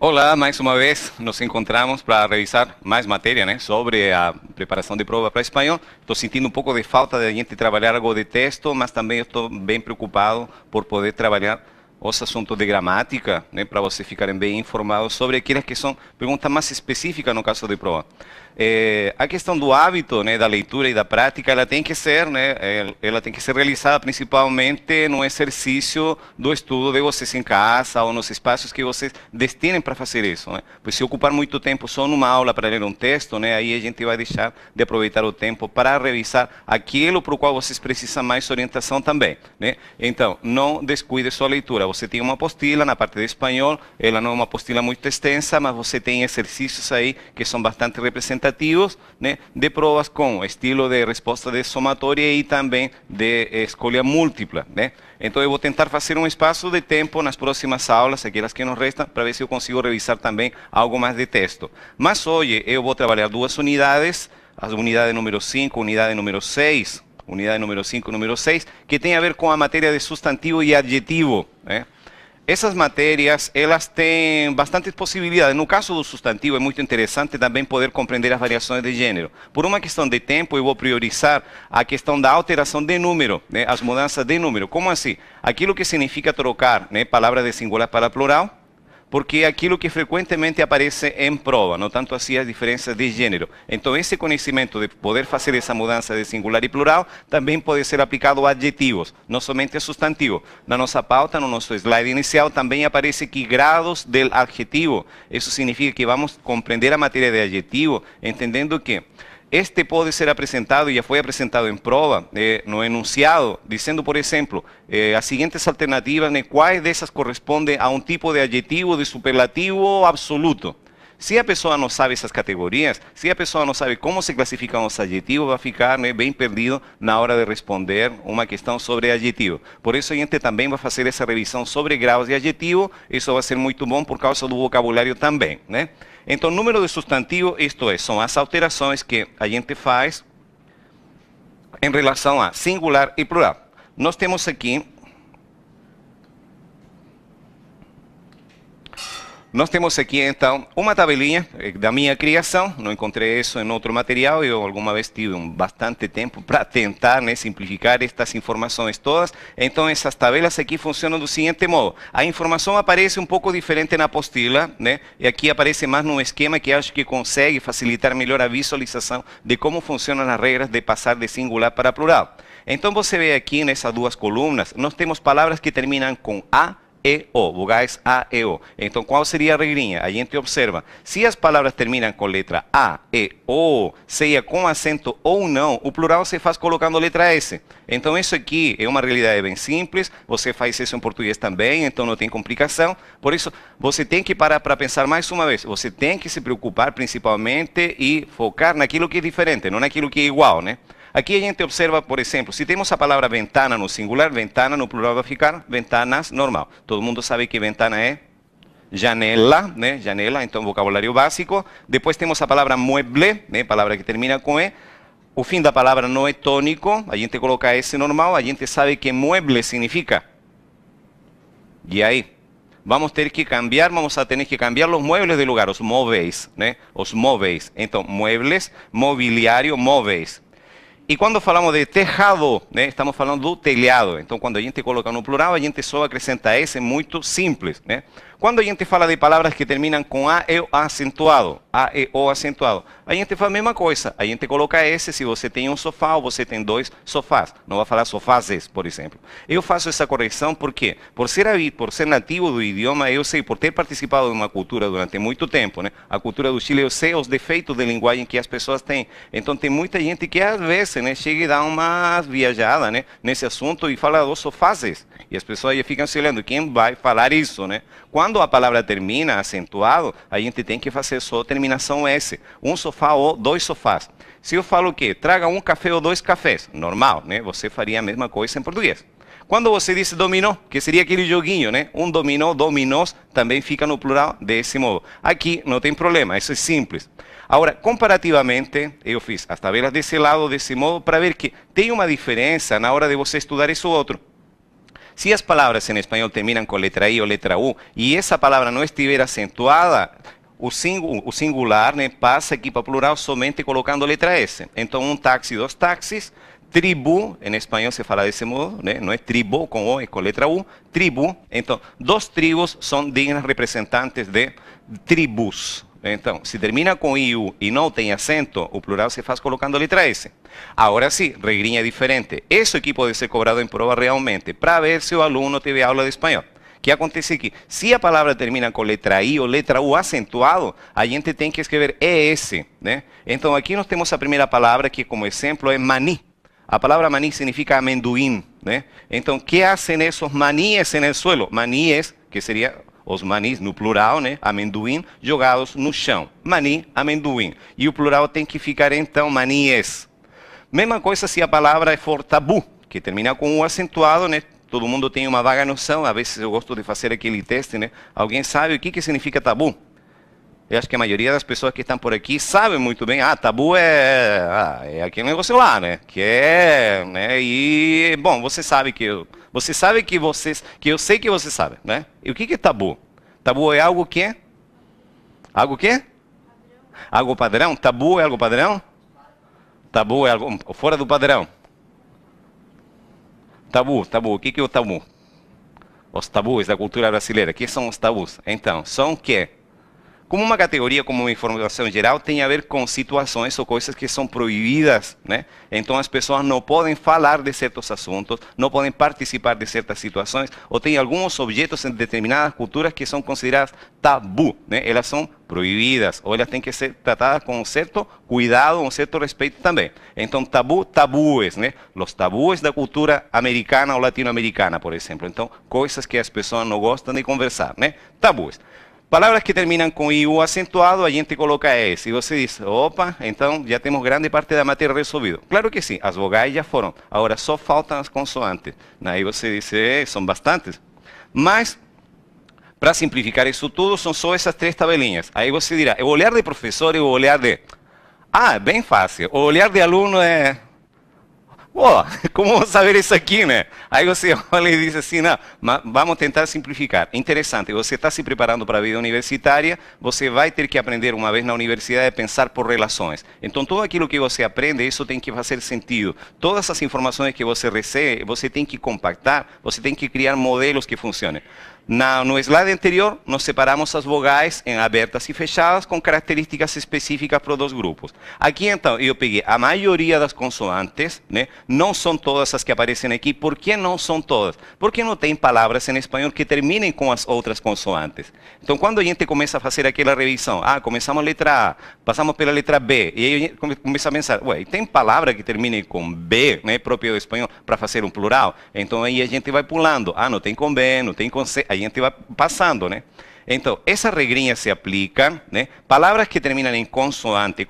Olá, mais uma vez nos encontramos para revisar mais matéria, né, sobre a preparação de prova para espanhol. Estou sentindo um pouco de falta de a gente trabalhar algo de texto, mas também estou bem preocupado por poder trabalhar os assuntos de gramática, né, para vocês ficarem bem informados sobre aquelas que são perguntas mais específicas no caso de prova. A questão do hábito, né, da leitura e da prática, ela tem que ser, né, ela tem que ser realizada principalmente no exercício do estudo de vocês em casa ou nos espaços que vocês destinem para fazer isso, né? Pois se ocupar muito tempo só numa aula para ler um texto, né, aí a gente vai deixar de aproveitar o tempo para revisar aquilo para o qual vocês precisam mais orientação também, né? Então, não descuide sua leitura. Você tem uma apostila na parte de espanhol, ela não é uma apostila muito extensa, mas você tem exercícios aí que são bastante representativos, né, de provas com estilo de resposta de somatória e também de escolha múltipla, né? Então eu vou tentar fazer um espaço de tempo nas próximas aulas, aquelas que nos restam, para ver se eu consigo revisar também algo mais de texto. Mas hoje eu vou trabalhar duas unidades, a unidade número 5, unidade número 6, unidade número 5 e número 6, que tem a ver com a matéria de substantivo e adjetivo, né? Essas matérias, elas têm bastantes possibilidades. No caso do substantivo, é muito interessante também poder compreender as variações de gênero. Por uma questão de tempo, eu vou priorizar a questão da alteração de número, né? As mudanças de número. Como assim? Aquilo que significa trocar, né, palavras de singular para plural, porque é aquilo que frequentemente aparece em prova, não tanto assim as diferenças de gênero. Então, esse conhecimento de poder fazer essa mudança de singular e plural também pode ser aplicado a adjetivos, não somente a substantivo. Na nossa pauta, no nosso slide inicial, também aparece aqui grados del adjetivo. Isso significa que vamos compreender a matéria de adjetivo, entendendo que este pode ser apresentado, e já foi apresentado em prova, no enunciado, dizendo, por exemplo, as seguintes alternativas, né, quais dessas correspondem a um tipo de adjetivo, de superlativo absoluto. Se a pessoa não sabe essas categorias, se a pessoa não sabe como se classificam os adjetivos, vai ficar, né, bem perdido na hora de responder uma questão sobre adjetivo. Por isso a gente também vai fazer essa revisão sobre graus de adjetivo, isso vai ser muito bom por causa do vocabulário também, né? Então, número de substantivo, isto é, são as alterações que a gente faz em relação a singular e plural. Nós temos aqui então uma tabelinha da minha criação. Não encontrei isso em outro material. Eu alguma vez tive bastante tempo para tentar, né, simplificar estas informações todas. Então essas tabelas aqui funcionam do seguinte modo: a informação aparece um pouco diferente na apostila, né, e aqui aparece mais num esquema que acho que consegue facilitar melhor a visualização de como funcionam as regras de passar de singular para plural. Então você vê aqui nessas duas colunas, nós temos palavras que terminam com A e O, vogais A e O. Então, qual seria a regrinha? A gente observa, se as palavras terminam com letra A, E, O, seja com acento ou não, o plural se faz colocando letra S. Então, isso aqui é uma realidade bem simples, você faz isso em português também, então não tem complicação. Por isso, você tem que parar para pensar mais uma vez, você tem que se preocupar principalmente e focar naquilo que é diferente, não naquilo que é igual, né? Aqui a gente observa, por exemplo, se temos a palavra ventana no singular, ventana no plural vai ficar ventanas normal. Todo mundo sabe que ventana é janela, né? Janela, então vocabulário básico. Depois temos a palavra mueble, né? Palavra que termina com E. O fim da palavra não é tônico, a gente coloca S normal, a gente sabe que mueble significa. E aí? Vamos a tener que cambiar los muebles de lugar, os móveis, né? Os móveis. Então, muebles, mobiliário, móveis. E quando falamos de tejado, né, estamos falando do telhado. Então, quando a gente coloca no plural, a gente só acrescenta S, muito simples, né? Quando a gente fala de palavras que terminam com A e O acentuado, A e O acentuado, a gente faz a mesma coisa. A gente coloca S se você tem um sofá ou você tem dois sofás. Não vai falar sofazes, por exemplo. Eu faço essa correção porque, por ser nativo do idioma, eu sei, por ter participado de uma cultura durante muito tempo, né? A cultura do Chile, eu sei os defeitos de linguagem que as pessoas têm. Então, tem muita gente que, às vezes, né, chega e dá uma viajada, né, nesse assunto e fala dos sofazes. E as pessoas já ficam se olhando, quem vai falar isso, né? Quando a palavra termina acentuado, a gente tem que fazer só terminação S. Um sofá ou dois sofás. Se eu falo o quê? Traga um café ou dois cafés. Normal, né? Você faria a mesma coisa em português. Quando você diz dominó, que seria aquele joguinho, né? Um dominó, dominós, também fica no plural desse modo. Aqui não tem problema, isso é simples. Agora, comparativamente, eu fiz as tabelas desse lado, desse modo, para ver que tem uma diferença na hora de você estudar isso outro. Se as palavras em espanhol terminam com letra I ou letra U, e essa palavra não estiver acentuada, o singular, né, passa aqui para plural somente colocando letra S. Então, um táxi, dois táxis. Tribu, em espanhol se fala desse modo, né? Não é tribo com O, é com letra U, tribu. Então, dos tribos são dignas representantes de tribus. Então, se termina com IU e não tem acento, o plural se faz colocando letra S. Agora sim, regrinha diferente. Isso aqui pode ser cobrado em prova realmente, para ver se o aluno teve aula de espanhol. O que acontece aqui? Se a palavra termina com letra I ou letra U acentuado, a gente tem que escrever ES, né? Então, aqui nós temos a primeira palavra que, como exemplo, é maní. A palavra maní significa amendoim, né? Então, o que hacen esos maníes en el suelo? Maníes, que seria os manis no plural, né? Amendoim, jogados no chão. Maní, amendoim. E o plural tem que ficar, então, maníes. Mesma coisa se a palavra for tabu, que termina com U acentuado, né? Todo mundo tem uma vaga noção, às vezes eu gosto de fazer aquele teste, né? Alguém sabe o que significa tabu? Eu acho que a maioria das pessoas que estão por aqui sabem muito bem. Tabu é aquele negócio lá, né? Que é, né? E bom, você sabe que eu sei que você sabe, né? E o que é tabu? Tabu é algo que algo que? Algo padrão? Tabu é algo padrão? Tabu é algo fora do padrão. Tabu. O que é o tabu? Os tabus da cultura brasileira. O que são os tabus? Então, são o quê? Como uma categoria, como uma informação geral, tem a ver com situações ou coisas que são proibidas, né? Então as pessoas não podem falar de certos assuntos, não podem participar de certas situações, ou tem alguns objetos em determinadas culturas que são consideradas tabu, né? Elas são proibidas, ou elas têm que ser tratadas com um certo cuidado, um certo respeito também. Então tabus, né? Os tabus da cultura americana ou latino-americana, por exemplo. Então, coisas que as pessoas não gostam de conversar, né? Tabus. Palavras que terminam com IU acentuado, a gente coloca S. E você diz, opa, então já temos grande parte da matéria resolvida. Claro que sim, as vogais já foram. Agora só faltam as consoantes. Aí você diz, são bastantes. Mas, para simplificar isso tudo, são só essas três tabelinhas. Aí você dirá, o olhar de professor e o olhar de... bem fácil. O olhar de aluno é... como vamos saber isso aqui, né? Aí você olha e diz assim, não, vamos tentar simplificar. Interessante, você está se preparando para a vida universitária, você vai ter que aprender uma vez na universidade a pensar por relações. Então, tudo aquilo que você aprende, isso tem que fazer sentido. Todas as informações que você recebe, você tem que compactar, você tem que criar modelos que funcionem. No slide anterior, nós separamos as vogais em abertas e fechadas com características específicas para os dois grupos. Aqui, então, eu peguei a maioria das consoantes, né? Não são todas as que aparecem aqui. Por que não são todas? Porque não tem palavras em espanhol que terminem com as outras consoantes. Então, quando a gente começa a fazer aquela revisão, começamos a letra A, passamos pela letra B, e aí a gente começa a pensar, tem palavra que termine com B, né, próprio do espanhol, para fazer um plural? Então, aí a gente vai pulando. Não tem com B, não tem com C. A gente vai passando, né? Então, essa regrinha se aplica, né? Palavras que terminam em consoante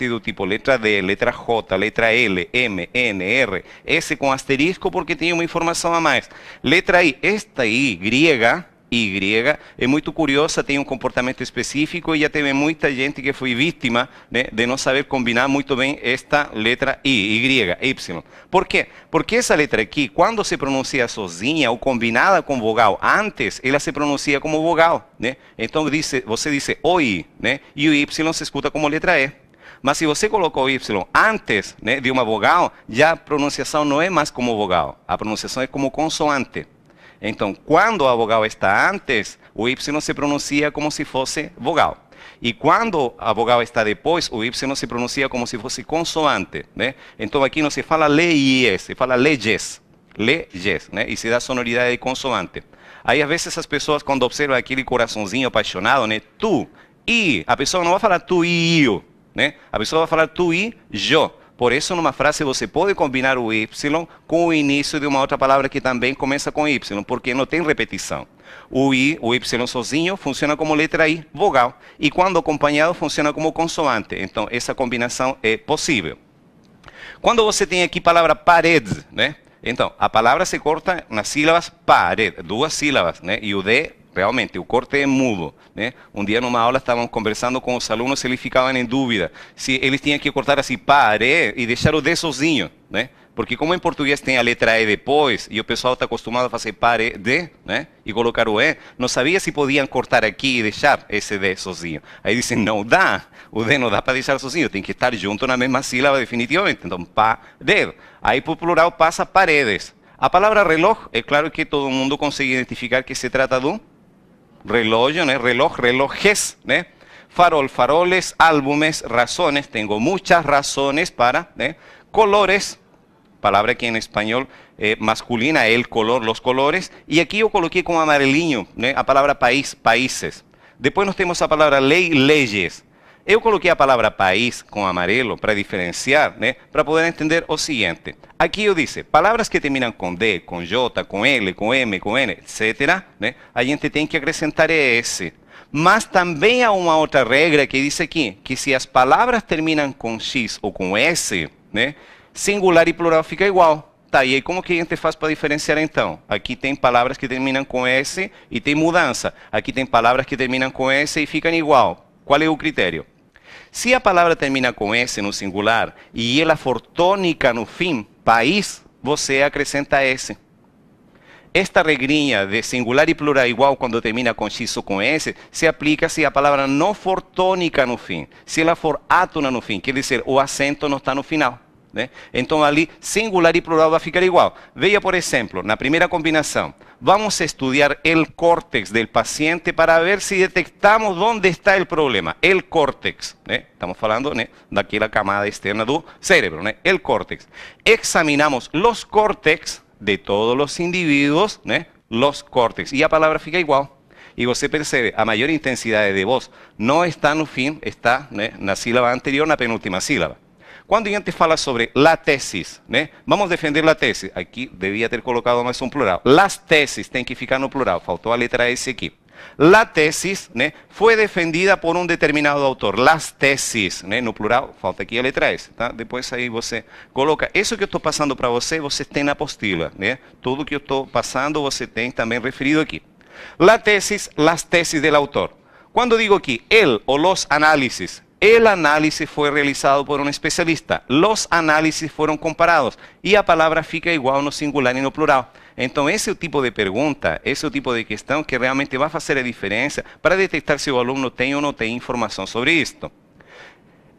do tipo letra D, letra J, letra L, M, N, R, S com asterisco porque tem uma informação a mais. Letra I, esta I, grega, Y, é muito curiosa, tem um comportamento específico e já teve muita gente que foi vítima, né, de não saber combinar muito bem esta letra Y. Por quê? Porque essa letra aqui, quando se pronuncia sozinha ou combinada com vogal antes, ela se pronuncia como vogal, né? Então você diz oi, né? E o Y se escuta como letra E. Mas se você colocou Y antes, né, de uma vogal, já a pronunciação não é mais como vogal, a pronunciação é como consoante. Então, quando a vogal está antes, o Y se pronuncia como se fosse vogal. E quando a vogal está depois, o Y se pronuncia como se fosse consoante, né? Então, aqui não se fala leyes, se fala leyes, né? E se dá sonoridade de consoante. Aí, às vezes, as pessoas, quando observam aquele coraçãozinho apaixonado, né? Tu, e, a pessoa não vai falar tu e eu, né? A pessoa vai falar tu e eu. Por isso, numa frase, você pode combinar o Y com o início de uma outra palavra que também começa com Y, porque não tem repetição. O Y sozinho funciona como letra I, vogal. E quando acompanhado, funciona como consoante. Então, essa combinação é possível. Quando você tem aqui a palavra parede, né? Então, a palavra se corta nas sílabas parede, duas sílabas, né? E o D, realmente, o corte é mudo, né? Um dia numa aula estávamos conversando com os alunos e eles ficavam em dúvida se eles tinham que cortar assim, parede, e deixar o D sozinho, né? Porque como em português tem a letra E depois, e o pessoal está acostumado a fazer parede, né? E colocar o E, não sabia se podiam cortar aqui e deixar esse D sozinho. Aí dizem, não dá, o D não dá para deixar sozinho, tem que estar junto na mesma sílaba definitivamente. Então, pared. Aí por plural passa paredes. A palavra reloj, é claro que todo mundo consegue identificar que se trata de um relógio, né? Reloj, relojes, né? Farol, faroles, álbumes, razones, tengo muchas razones para, ¿eh? Colores, palabra que en español masculina, el color, los colores, y aquí yo coloqué como amarelinho, ¿eh? A palavra país, países. Depois nós temos a palavra lei, leyes. Eu coloquei a palavra país com amarelo para diferenciar, né? Para poder entender o seguinte. Aqui eu disse, palavras que terminam com D, com J, com L, com M, com N, etc., né? A gente tem que acrescentar ES. Mas também há uma outra regra que diz aqui, que se as palavras terminam com X ou com S, né? Singular e plural fica igual. Tá, e aí como que a gente faz para diferenciar então? Aqui tem palavras que terminam com S e tem mudança. Aqui tem palavras que terminam com S e ficam igual. Qual é o critério? Se a palavra termina com S no singular e ela for tônica no fim, país, você acrescenta S. Esta regrinha de singular e plural igual quando termina com X ou com S se aplica se a palavra não for tônica no fim. Se ela for átona no fim, quer dizer, o acento não está no final. Né? Então ali singular e plural vai ficar igual. Veja, por exemplo, na primeira combinação, vamos estudar o córtex do paciente para ver se detectamos onde está o problema. O córtex, né? Estamos falando, né, daquela camada externa do cérebro, né? O córtex. Examinamos os córtex de todos os indivíduos, né? Los córtex. E a palavra fica igual. E você percebe, a maior intensidade de voz não está no fim, está, né, na sílaba anterior, na penúltima sílaba. Quando a gente fala sobre la tesis, né? Vamos defender la tesis. Aqui devia ter colocado mais um plural. Las tesis tem que ficar no plural. Faltou a letra S aqui. La tesis, né, foi defendida por um determinado autor. Las tesis, né, no plural, falta aqui a letra S. Tá? Depois aí você coloca. Isso que eu estou passando para você, você tem na apostila. Né? Tudo que eu estou passando, você tem também referido aqui. La tesis, las tesis del autor. Quando digo aqui, el ou los análisis, el análisis foi realizado por um especialista. Los análisis foram comparados. E a palavra fica igual no singular e no plural. Então, esse é o tipo de pergunta, esse é o tipo de questão que realmente vai fazer a diferença para detectar se o aluno tem ou não tem informação sobre isto.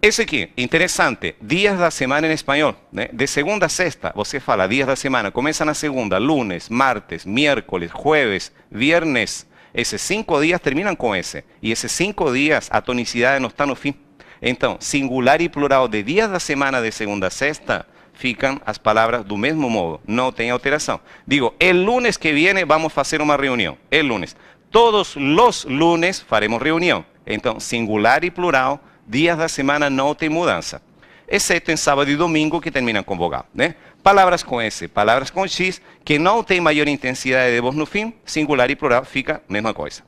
Esse aqui, interessante, dias da semana em espanhol. Né? De segunda a sexta, você fala dias da semana. Começa na segunda, lunes, martes, miércoles, jueves, viernes. Esses 5 dias terminam com S. E esses 5 dias, a tonicidade não está no fim. Então, singular e plural de dias da semana de segunda a sexta, ficam as palavras do mesmo modo, não tem alteração. Digo, el lunes que viene vamos fazer uma reunião. El lunes. Todos los lunes faremos reunião. Então, singular e plural, dias da semana não tem mudança. Exceto em sábado e domingo que terminam com vogal. Né? Palavras com S, palavras com X, que não tem maior intensidade de voz no fim, singular e plural fica a mesma coisa.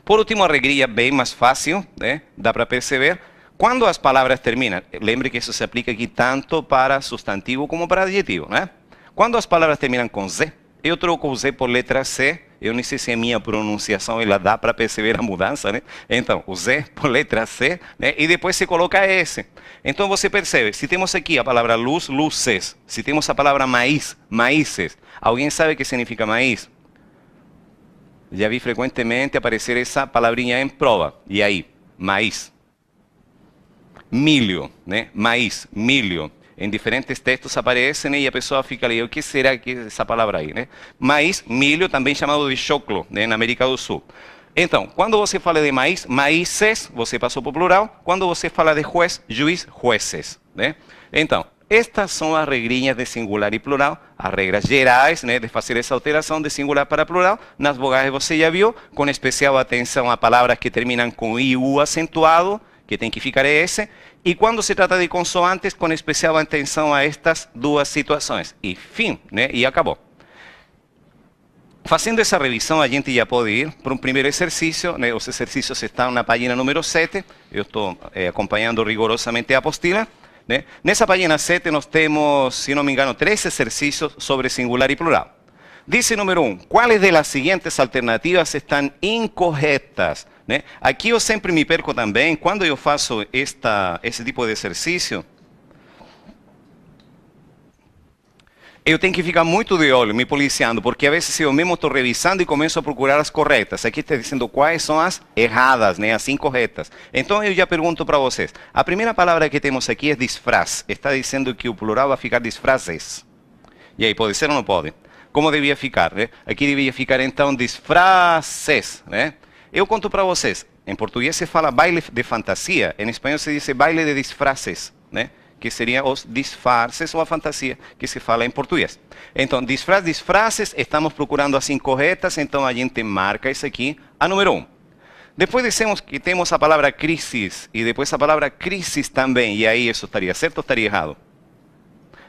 Por último, a regrinha bem mais fácil, né? Dá para perceber. Quando as palavras terminam, lembre que isso se aplica aqui tanto para substantivo como para adjetivo, né? Quando as palavras terminam com Z, eu troco o Z por letra C, eu não sei se a minha pronunciação ela dá para perceber a mudança, né? Então, o Z por letra C, né? E depois se coloca S. Então você percebe, se temos aqui a palavra luz, luces, se temos a palavra maíz, maízes, alguém sabe o que significa maíz? Já vi frequentemente aparecer essa palavrinha em prova, e aí, maíz. Milho, né? Maíz, milho. Em diferentes textos aparecem, né? E a pessoa fica ali, o que será que é essa palavra aí? Né? Maíz, milho, também chamado de choclo, né? Na América do Sul. Então, quando você fala de maíz, maízes, você passou para o plural. Quando você fala de juez, juiz, jueces. Né? Então, estas são as regrinhas de singular e plural, as regras gerais, né, de fazer essa alteração de singular para plural. Nas vogais você já viu, com especial atenção a palavras que terminam com IU acentuado, que tem que ficar S, e quando se trata de consoantes, com especial atenção a estas duas situações. E fim, né? E acabou. Fazendo essa revisão, a gente já pode ir para um primeiro exercício, né? Os exercícios estão na página número 7, eu estou acompanhando rigorosamente a apostila. Né? Nessa página 7 nós temos, se não me engano, 3 exercícios sobre singular e plural. Dice número 1, ¿cuáles de las siguientes alternativas están incorretas? Né? Aqui eu sempre me perco também, quando eu faço esse tipo de exercício, eu tenho que ficar muito de olho, me policiando, porque a vezes eu mesmo estou revisando e começo a procurar as corretas. Aqui está dizendo quais são as erradas, né? As incorretas. Então eu já pergunto para vocês. A primeira palavra que temos aqui é disfraz. Está dizendo que o plural vai ficar disfrazes. E aí, pode ser ou não pode? Como devia ficar, né? Aqui devia ficar então disfrazes, né? Eu conto para vocês. Em português se fala baile de fantasia, em espanhol se diz baile de disfraces, né? Que seriam os disfarces ou a fantasia que se fala em português. Então, disfraces, estamos procurando as incorretas, então a gente marca isso aqui, a número 1. Depois dizemos que temos a palavra crisis, e depois a palavra crisis também, e aí isso estaria certo ou estaria errado?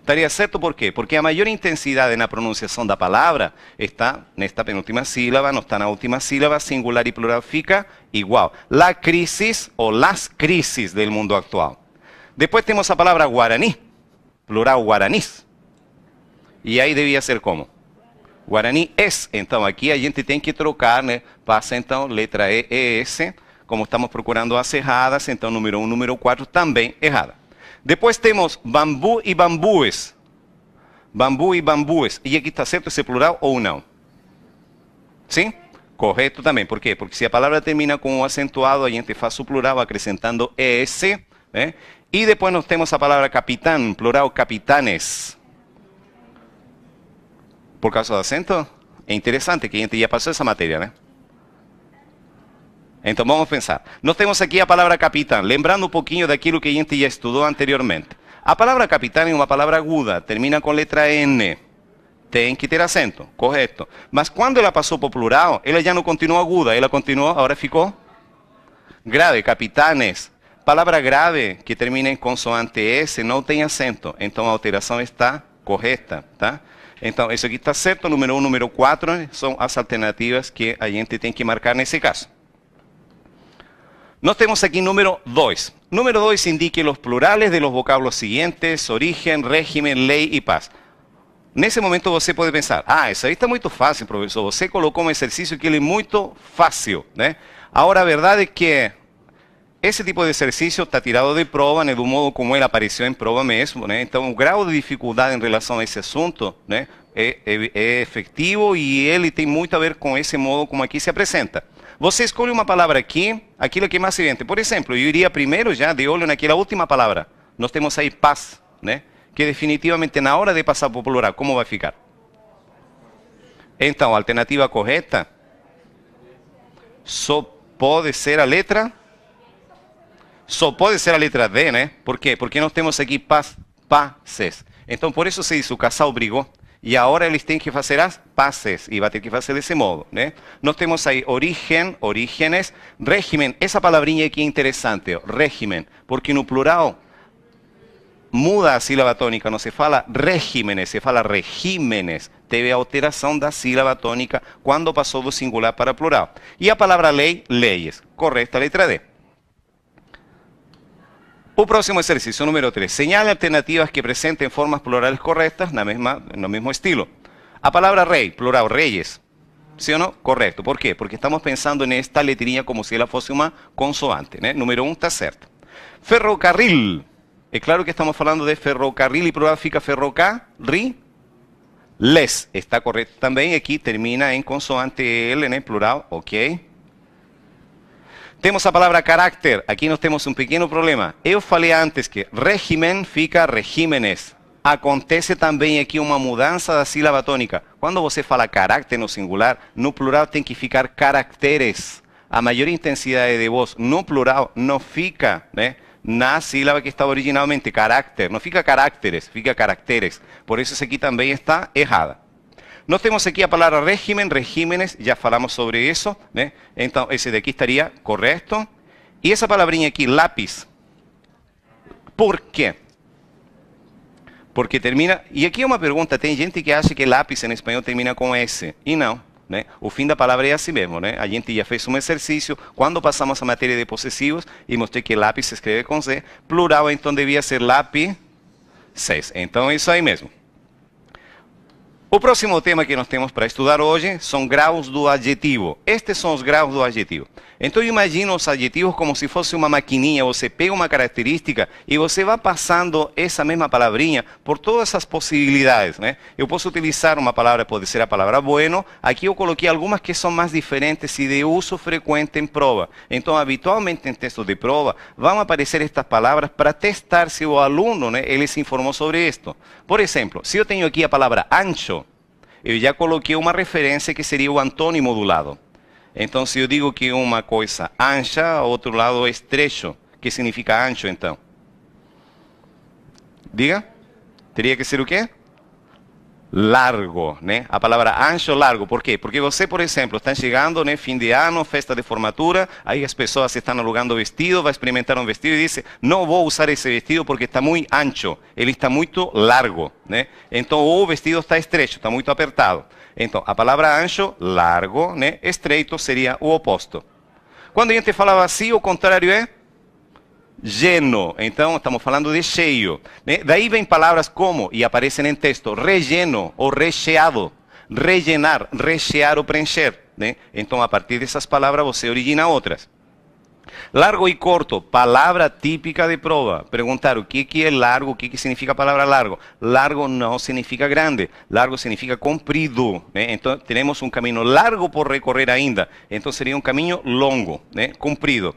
Estaria certo por quê? Porque a maior intensidade na pronunciação da palavra está nesta penúltima sílaba, não está na última sílaba, singular e plural fica igual. La crisis ou las crisis del mundo actual. Depois temos a palavra guarani, plural guaranis. E aí devia ser como? Guarani es. Então aqui a gente tem que trocar, né? Passa então letra E, ES. Como estamos procurando as erradas, então número 1, número 4 também errada. Depois temos bambu e bambues. Bambu e bambues. E aqui está certo esse plural ou não? Sim? Correto também. Por quê? Porque se a palavra termina com um acentuado, a gente faz o plural acrescentando ES, né? E depois nós temos a palavra capitán, plural capitanes. Por causa do acento? É interessante que a gente já passou essa matéria, né? Então vamos pensar. Nós temos aqui a palavra capitán, lembrando um pouquinho daquilo que a gente já estudou anteriormente. A palavra capitán é uma palavra aguda, termina com letra N. Tem que ter acento, correto. Mas quando ela passou para o plural, ela já não continua aguda, ela continuou, agora ficou grave, capitanes. Palavra grave que termina em consoante S não tem acento, então a alteração está correta, tá? Então, isso aqui está certo, número 1, número 4 são as alternativas que a gente tem que marcar nesse caso. Nós temos aqui número 2. Número 2 indica os plurales de los vocábulos siguientes, origen, régimen, lei e paz. Nesse momento você pode pensar, isso aí está muito fácil, professor, você colocou um exercício que ele é muito fácil, né? Agora, a verdade é que esse tipo de exercício está tirado de prova, né, do modo como ele apareceu em prova mesmo, né? Então, o grau de dificuldade em relação a esse assunto, né, é efetivo e ele tem muito a ver com esse modo como aqui se apresenta. Você escolhe uma palavra aqui, aquilo que é mais evidente. Por exemplo, eu iria primeiro já de olho naquela última palavra. Nós temos aí paz, né? Que definitivamente na hora de passar para o plural, como vai ficar? Então, a alternativa correta só pode ser a letra... Só pode ser a letra D, né? Por quê? Porque nós temos aqui paz, pazes. Então, por isso se diz, o casal brigou. E agora eles têm que fazer as pazes. E vai ter que fazer desse modo, né? Nós temos aí origen, orígenes, régimen. Essa palavrinha aqui é interessante, ó, régimen. Porque no plural muda a sílaba tônica. Não se fala regímenes, se fala regímenes. Teve a alteração da sílaba tônica quando passou do singular para plural. E a palavra lei, leyes. Correta, letra D. O próximo exercício, número 3. Señale alternativas que presenten formas plurales correctas no mismo estilo. A palavra rei, plural, reyes. ¿Sí o no? Correcto. ¿Por quê? Porque estamos pensando en esta letrinha como si ela fosse uma consoante, né? Número 1 está certo. Ferrocarril. É claro que estamos falando de ferrocarril e plural fica ferrocarriles. Está correto também. Aqui termina em consoante L, né? Plural, ok. Temos a palavra carácter. Aqui nós temos um pequeno problema. Eu falei antes que régimen fica regímenes. Acontece também aqui uma mudança da sílaba tônica. Quando você fala carácter no singular, no plural tem que ficar caracteres. A maior intensidade de voz no plural não fica, né, na sílaba que está originalmente, carácter. Não fica caracteres, fica caracteres. Por isso essa aqui também está errada. Nós temos aqui a palavra régimen, regímenes, já falamos sobre isso, né? Então, esse daqui estaria correto. E essa palavrinha aqui, lápis. Por quê? Porque termina... E aqui é uma pergunta, tem gente que acha que lápis em espanhol termina com S. E não, né? O fim da palavra é assim mesmo, né? A gente já fez um exercício, quando passamos a matéria de possessivos, e mostrei que lápis se escreve com Z. Plural, então, devia ser lápices. Então, é isso aí mesmo. O próximo tema que nós temos para estudar hoje são graus do adjetivo. Estes são os graus do adjetivo. Então imagina os adjetivos como se fosse uma maquininha. Você pega uma característica e você vai passando essa mesma palavrinha por todas as possibilidades, né? Eu posso utilizar uma palavra, pode ser a palavra bueno. Aqui eu coloquei algumas que são mais diferentes e de uso frequente em prova. Então habitualmente em textos de prova vão aparecer estas palavras para testar se o aluno, né, ele se informou sobre isto. Por exemplo, se eu tenho aqui a palavra ancho, eu já coloquei uma referência que seria o antônimo do lado. Então, se eu digo que uma coisa ancha, outro lado é estrecho. Que significa ancho, então? Diga. Teria que ser o quê? Largo, né? A palavra ancho, largo. Por quê? Porque você, por exemplo, está chegando, né, fim de ano, festa de formatura, aí as pessoas estão alugando vestido, vai experimentar um vestido e diz, não vou usar esse vestido porque está muito ancho, ele está muito largo, né? Então, o vestido está estrecho, está muito apertado. Então, a palavra ancho, largo, né? Estreito seria o oposto. Quando a gente falava assim, o contrário é lleno. Então, estamos falando de cheio, né? Daí vem palavras como, e aparecem em texto, relleno ou recheado. Rellenar, rechear ou preencher, né? Então, a partir dessas palavras, você origina outras. Largo e corto, palavra típica de prova. Perguntar o que é largo, o que significa a palavra largo. Largo não significa grande, largo significa comprido, né? Então, temos um caminho largo por recorrer ainda. Então, seria um caminho longo, né? Comprido.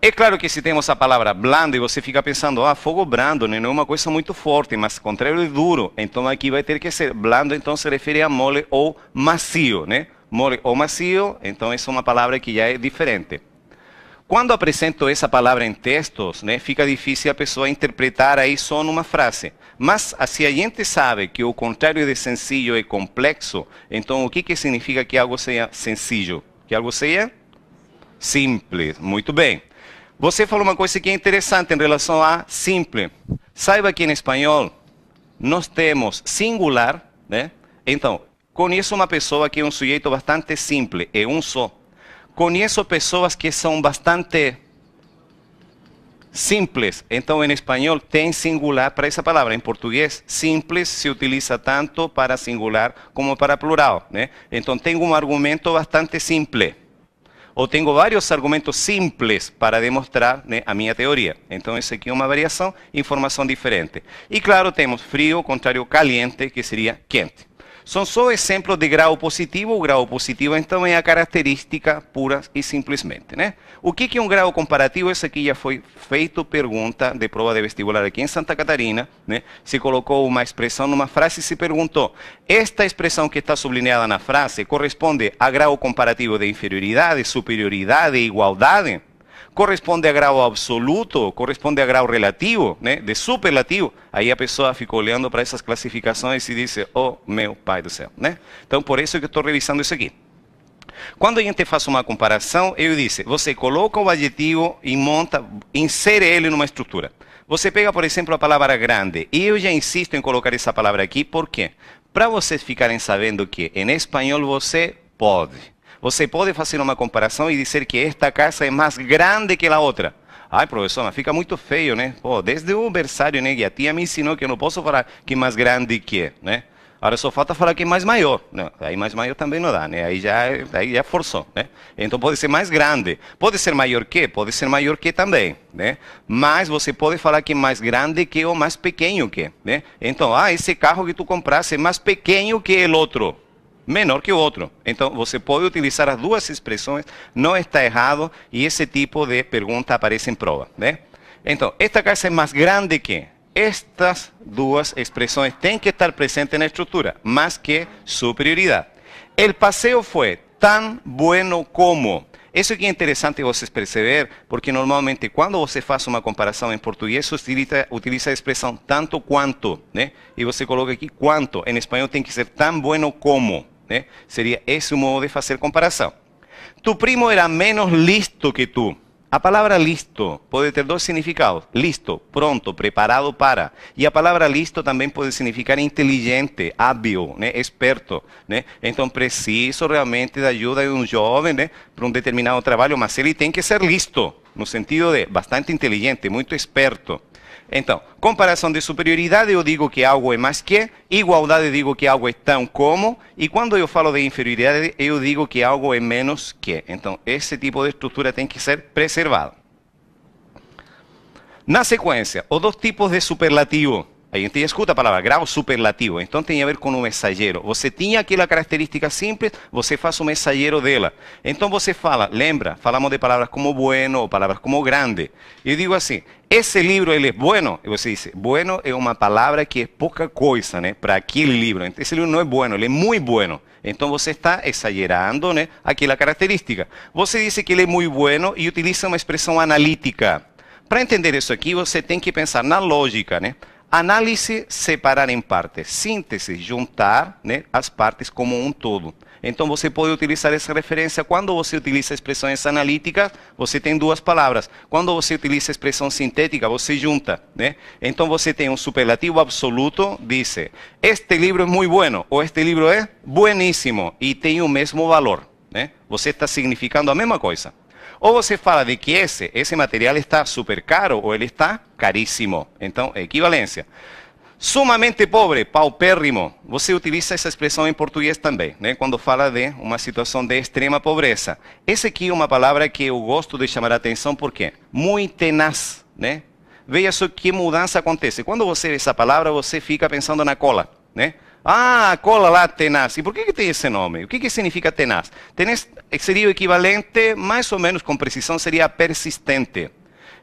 É claro que se temos a palavra blando e você fica pensando, fogo brando, né? Não é uma coisa muito forte, mas ao contrário é duro. Então aqui vai ter que ser blando, então se refere a mole ou macio, né? Mole ou macio, então essa é uma palavra que já é diferente. Quando apresento essa palavra em textos, né, fica difícil a pessoa interpretar aí só numa frase. Mas se a gente sabe que o contrário de sencillo é complexo, então o que significa que algo seja sencillo? Que algo seja simples. Muito bem. Você falou uma coisa que é interessante em relação a simple. Saiba que em espanhol nós temos singular, né? Então, conheço uma pessoa que é um sujeito bastante simples, é um só. Conheço pessoas que são bastante simples. Então, em espanhol tem singular para essa palavra. Em português, simples se utiliza tanto para singular como para plural, né? Então, tenho um argumento bastante simples. Ou tenho vários argumentos simples para demonstrar, né, a minha teoria. Então, isso aqui é uma variação, informação diferente. E, claro, temos frio, contrário, caliente, que seria quente. São só exemplos de grau positivo. O grau positivo, então, é a característica pura e simplesmente, né? O que é um grau comparativo? Isso aqui já foi feito pergunta de prova de vestibular aqui em Santa Catarina, né? Se colocou uma expressão numa frase e se perguntou, esta expressão que está sublinhada na frase corresponde a grau comparativo de inferioridade, superioridade e igualdade? Corresponde a grau absoluto, corresponde a grau relativo, né, de superlativo. Aí a pessoa fica olhando para essas classificações e diz, oh meu pai do céu, né? Então, por isso que eu estou revisando isso aqui. Quando a gente faz uma comparação, eu disse, você coloca o adjetivo e monta, insere ele numa estrutura. Você pega, por exemplo, a palavra grande, e eu já insisto em colocar essa palavra aqui, por quê? Para vocês ficarem sabendo que em espanhol você pode. Você pode fazer uma comparação e dizer que esta casa é mais grande que a outra. Ai, professor, mas fica muito feio, né? Pô, desde o berçário, né? E a tia me ensinou que eu não posso falar que mais grande que é, né? Agora só falta falar que é mais maior. Não, aí mais maior também não dá, né? Aí já forçou, né? Então pode ser mais grande. Pode ser maior que? Pode ser maior que também, né? Mas você pode falar que é mais grande que ou mais pequeno que, né? Então, esse carro que tu compraste é mais pequeno que o outro. Menor que o outro. Então, você pode utilizar as duas expressões, não está errado, e esse tipo de pergunta aparece em prova, né? Então, esta casa é mais grande que. Estas duas expressões têm que estar presentes na estrutura, mais que superioridade. El paseo foi tan bueno como. Isso que é interessante vocês perceber, porque normalmente quando você faz uma comparação em português, você utiliza a expressão tanto quanto, né? E você coloca aqui quanto. Em espanhol tem que ser tan bueno como, né? Seria esse o modo de fazer comparação. Tu primo era menos listo que tu. A palavra listo pode ter dois significados. Listo, pronto, preparado para. E a palavra listo também pode significar inteligente, hábil, né? Esperto, né? Então, preciso realmente da ajuda de um jovem, né? Para um determinado trabalho, mas ele tem que ser listo. no sentido de bastante inteligente, muy esperto. Então, comparação de superioridade, eu digo que algo é mais que, igualdade, eu digo que algo é tão como, e quando eu falo de inferioridade, eu digo que algo é menos que. Então, esse tipo de estrutura tem que ser preservado. Na sequência, os dois tipos de superlativo. A gente escuta a palavra grau superlativo, então tem a ver com um exagero. Você tinha aquela característica simples, você faz um exagero dela. Então você fala, lembra, falamos de palavras como bueno ou palavras como grande. Eu digo assim, esse livro ele é bueno, e você diz, bueno é uma palavra que é pouca coisa, né, para aquele livro. Esse livro não é bueno, ele é muito bueno. Então você está exagerando, né, aquela característica. Você diz que ele é muito bueno e utiliza uma expressão analítica. Para entender isso aqui, você tem que pensar na lógica, né? Análise, separar em partes. Síntese, juntar, né, as partes como um todo. Então você pode utilizar essa referência quando você utiliza expressões analíticas, você tem duas palavras. Quando você utiliza expressão sintética, você junta, né? Então você tem um superlativo absoluto, diz, este livro é muito bueno, ou este livro é bueníssimo, e tem o mesmo valor, né? Você está significando a mesma coisa. Ou você fala de que esse material está super caro ou ele está caríssimo. Então, equivalência. Sumamente pobre, paupérrimo. Você utiliza essa expressão em português também, né? Quando fala de uma situação de extrema pobreza. Essa aqui é uma palavra que eu gosto de chamar a atenção porque muito tenaz, né? Veja só que mudança acontece. Quando você vê essa palavra, você fica pensando na cola, né? Ah, cola lá, tenaz. E por que tem esse nome? O que significa tenaz? Tenaz seria o equivalente, mais ou menos com precisão, seria persistente.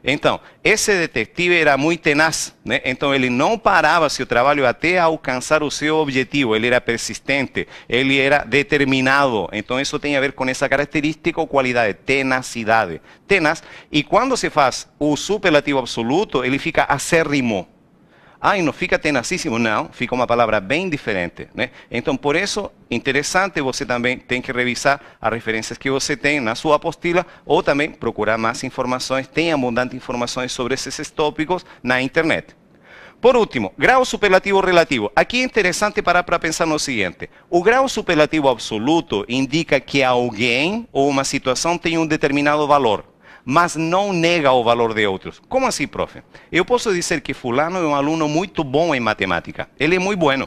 Então, esse detetive era muito tenaz, né? Então ele não parava seu trabalho até alcançar o seu objetivo. Ele era persistente, ele era determinado. Então isso tem a ver com essa característica ou qualidade, tenacidade. Tenaz. E quando se faz o superlativo absoluto, ele fica acérrimo. Ai, não fica tenacíssimo? Não, fica uma palavra bem diferente, né? Então, por isso, interessante, você também tem que revisar as referências que você tem na sua apostila ou também procurar mais informações, tem abundante informações sobre esses tópicos na internet. Por último, grau superlativo relativo. Aqui é interessante parar para pensar no seguinte. O grau superlativo absoluto indica que alguém ou uma situação tem um determinado valor, mas não nega o valor de outros. Como assim, profe? Eu posso dizer que fulano é um aluno muito bom em matemática. Ele é muito bueno.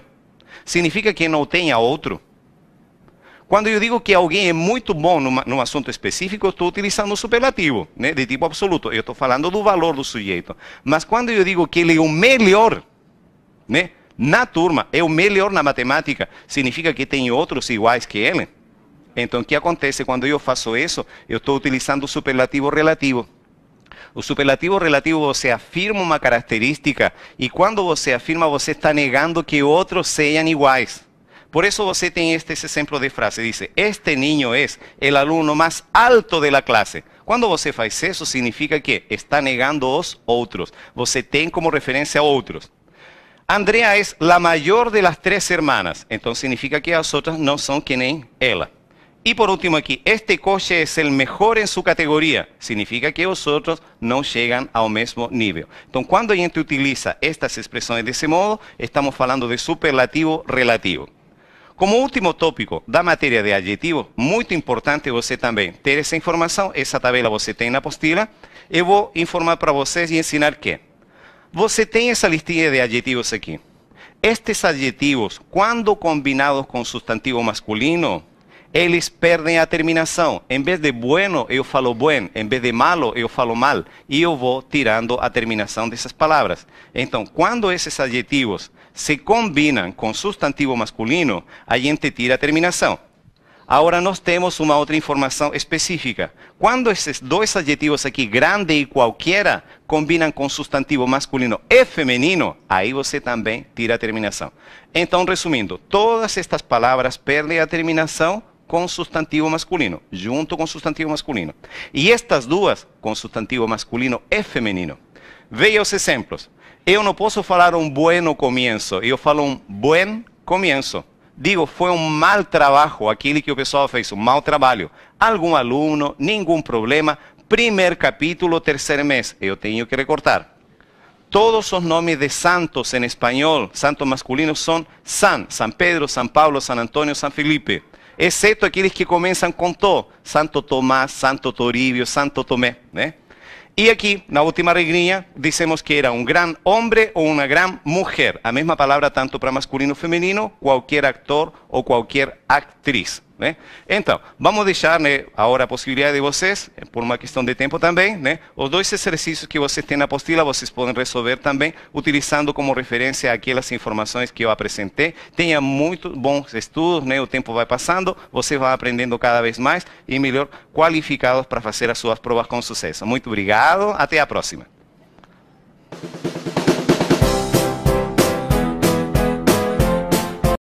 Significa que não tenha outro? Quando eu digo que alguém é muito bom num assunto específico, eu estou utilizando o superlativo, né, de tipo absoluto. Eu estou falando do valor do sujeito. Mas quando eu digo que ele é o melhor, né, na turma, é o melhor na matemática, significa que tem outros iguais que ele? Então, o que acontece quando eu faço isso? Eu estou utilizando o superlativo relativo. O superlativo relativo, você afirma uma característica e quando você afirma, você está negando que outros sejam iguais. Por isso você tem este exemplo de frase, diz, este niño é o aluno mais alto da classe. Quando você faz isso, significa que está negando os outros. Você tem como referência outros. Andrea é a maior de las 3 hermanas. Então, significa que as outras não são que nem ela. E por último aqui, este coche é o melhor em sua categoria. Significa que os outros não chegam ao mesmo nível. Então, quando a gente utiliza estas expressões desse modo, estamos falando de superlativo relativo. Como último tópico da matéria de adjetivo, muito importante você também ter essa informação. Essa tabela você tem na apostila. Eu vou informar para vocês e ensinar que você tem essa listinha de adjetivos aqui. Estes adjetivos, quando combinados com substantivo masculino, eles perdem a terminação. Em vez de bueno, eu falo buen. Em vez de malo, eu falo mal. E eu vou tirando a terminação dessas palavras. Então, quando esses adjetivos se combinam com substantivo masculino, a gente tira a terminação. Agora nós temos uma outra informação específica. Quando esses dois adjetivos aqui, grande e qualquer, combinam com substantivo masculino e feminino, aí você também tira a terminação. Então, resumindo, todas estas palavras perdem a terminação com substantivo masculino, junto com substantivo masculino. E estas duas, com substantivo masculino e feminino. Veja os exemplos. Eu não posso falar um bueno comienzo, eu falo um buen comienzo. Digo, foi um mal trabalho, aquele que o pessoal fez, um mau trabalho. Algum aluno, nenhum problema. Primeiro capítulo, terceiro mês. Eu tenho que recortar. Todos os nomes de santos em espanhol, santos masculinos, são San. San Pedro, San Pablo, San Antônio, San Felipe. Exceto aqueles que começam com to. Santo Tomás, Santo Toribio, Santo Tomé, né? E aqui, na última regrinha, dissemos que era um grande homem ou uma grande mulher. A mesma palavra tanto para masculino e feminino, qualquer ator ou qualquer atriz. Né? Então, vamos deixar, né, agora a possibilidade de vocês, por uma questão de tempo também, né, os dois exercícios que vocês têm na apostila, vocês podem resolver também, utilizando como referência aquelas informações que eu apresentei. Tenha muito bons estudos, né, o tempo vai passando, você vai aprendendo cada vez mais e melhor qualificados para fazer as suas provas com sucesso. Muito obrigado, até a próxima.